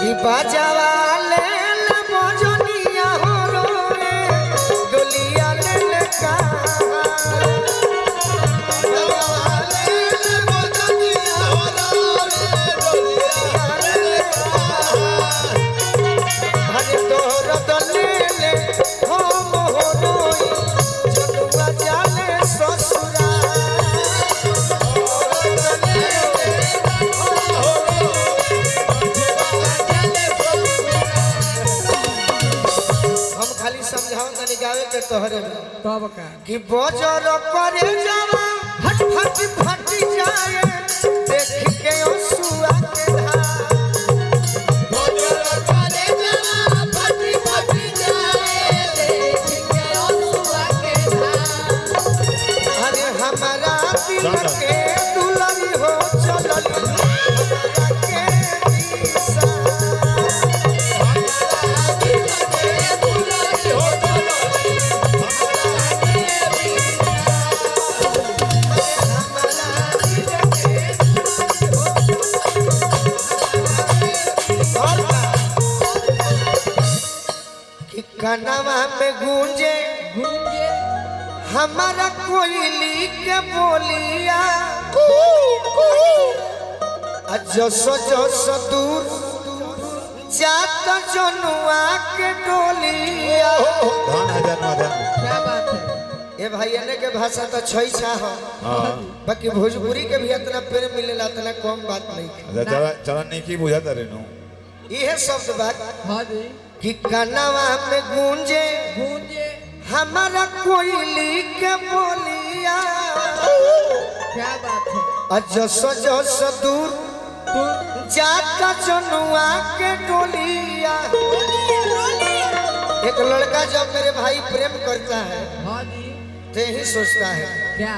कि बाजावा ले ले बजनिया हो रे डोलिया ले ले का बाजावा ले ले बजनिया हो रे डोलिया ले ले हरे तोर दले ले हो मोहरोई जनुआ जाले ससुरा समझाओ तनी गावे के तोहरे में तब का कि बजर करे जावा हट फट फट जाए देख के ओसुआ के धार बजर करे जावा फट फट जाए देख के ओसुआ के धार अरे हमारा दिल के दुलरी हो चलल हमारा के दिशा कनवा में गूंजे गूंजे हमारा कोयली के बोलिया जसो जसो दूर जात जनुआ के डोलिया। क्या बात है ये भाई अने के भाषा तो छई छा हो बाकी भोजपुरी के भी इतना प्रेम मिलेला इतना कम बात नहीं चला नहीं की बुझा तारे नु ये शब्द बात हाँ जी कि कनवा में गूंजे गूंजे हमारा कोयली के बोलिया क्या बात है जसो जसो दूर जाता जनुआ के डोलिया। एक लड़का जब मेरे भाई प्रेम करता है हाँ जी तो यही सोचता है क्या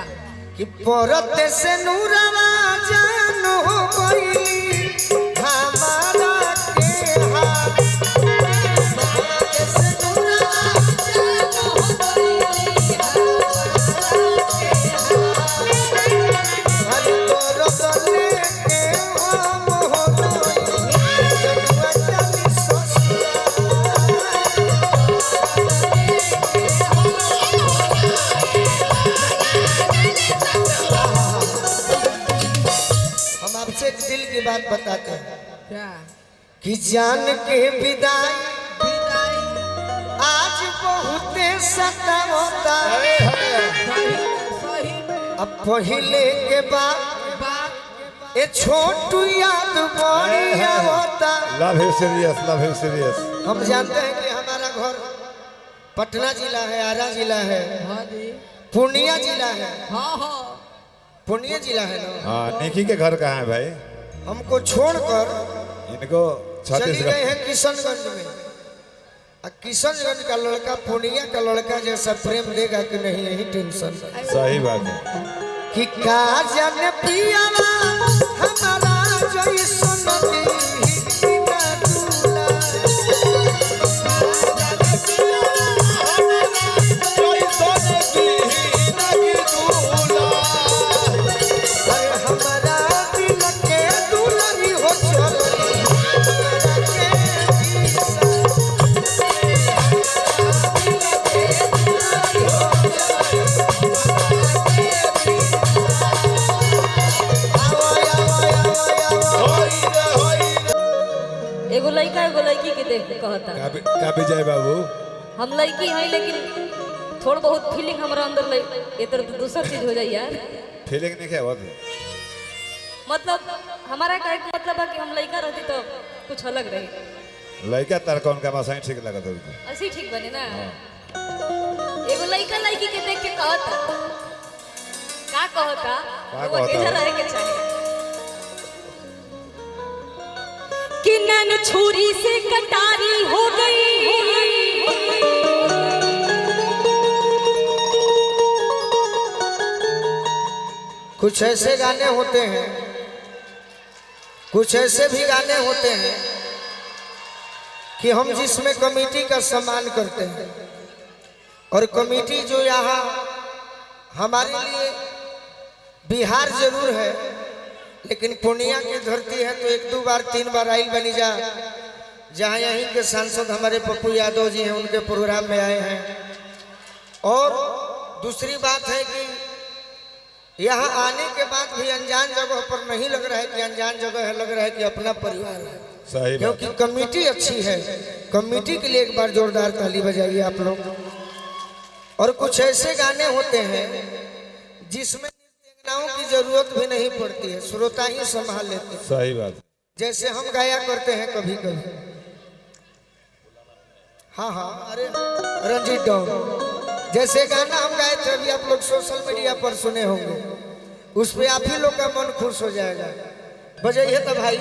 कि परते से नूरवा जान हो गई हमारा के हाथ परते से नूरवा जान हो गई हमारा के हाथ हर तोर गले के हम हो गई जनुआ चली ससुरा हम आपसे एक दिल की बात बताते हैं क्या कि जान के विदाई विदाई आज बहुत सतावता सही में अब पहले के बाद बात ये छोटू याद बढ़िया होता। लव है सीरियस हम जानते हैं कि हमारा घर पटना जिला है, आरा जिला है, हाँ जी पूर्णिया जिला है, हाँ हाँ पूर्णिया जिला है ना। हाँ निकी के घर कहाँ है भाई हमको छोड़कर इनको चली छत्तीसगढ़ गए हैं किशनगंज में। किशनगंज का लड़का पूर्णिया का लड़का जैसा प्रेम देगा कि नहीं यही टेंशन सही बात है कि का जाने पियावा हमारा जैसन दिही ना दूला अरे हमारा दिल के दुलरी हो चलली हमारा के दिशा एगो लड़का एगो लड़की के देख के कहता का विजय बाबू हम लड़की हैं लेकिन थोड़ बहुत फीलिंग हमारा अंदर ये तरह दूसरा चीज हो जाए यार। फीलिंग नहीं क्या बात मतलब हमारा कहे का मतलब है कि हम लड़का रहती तो कुछ अलग रही लड़का तार कौन का मासाई ठीक लगा था ऐसे ठीक बने ना। एगो लड़का लड़की के देख के कहता का कहता वो इधर रहे के चाहिए कि नैन छुरी से कटारी हो गई कुछ ऐसे गाने होते हैं, कुछ ऐसे भी गाने होते हैं कि हम जिसमें कमेटी का सम्मान करते हैं और कमेटी जो यहाँ हमारे लिए बिहार जरूर है लेकिन पूर्णिया की धरती है तो एक दो बार तीन बार आइल बनी जा जहाँ यहीं के सांसद हमारे पप्पू यादव जी हैं, उनके प्रोग्राम में आए हैं। और दूसरी बात है कि यहाँ आने के बाद भी अनजान जगह पर नहीं लग रहा है कि अनजान जगह है, लग रहा है कि अपना परिवार है। सही बात क्योंकि कमेटी अच्छी है। कमेटी के लिए एक बार जोरदार ताली बजाइए आप लोग। और कुछ ऐसे गाने होते हैं जिसमें नृत्यांगनाओं की जरूरत भी नहीं पड़ती है, श्रोता ही संभाल लेते हैं। सही बात जैसे हम गाया करते हैं कभी कभी। हाँ हाँ, अरे रंजीत डॉन जैसे गाना हम गाए थे, अभी आप लोग सोशल मीडिया पर सुने होंगे, उस पे आप ही लोग का मन खुश हो जाएगा। बजाइए तो भाई।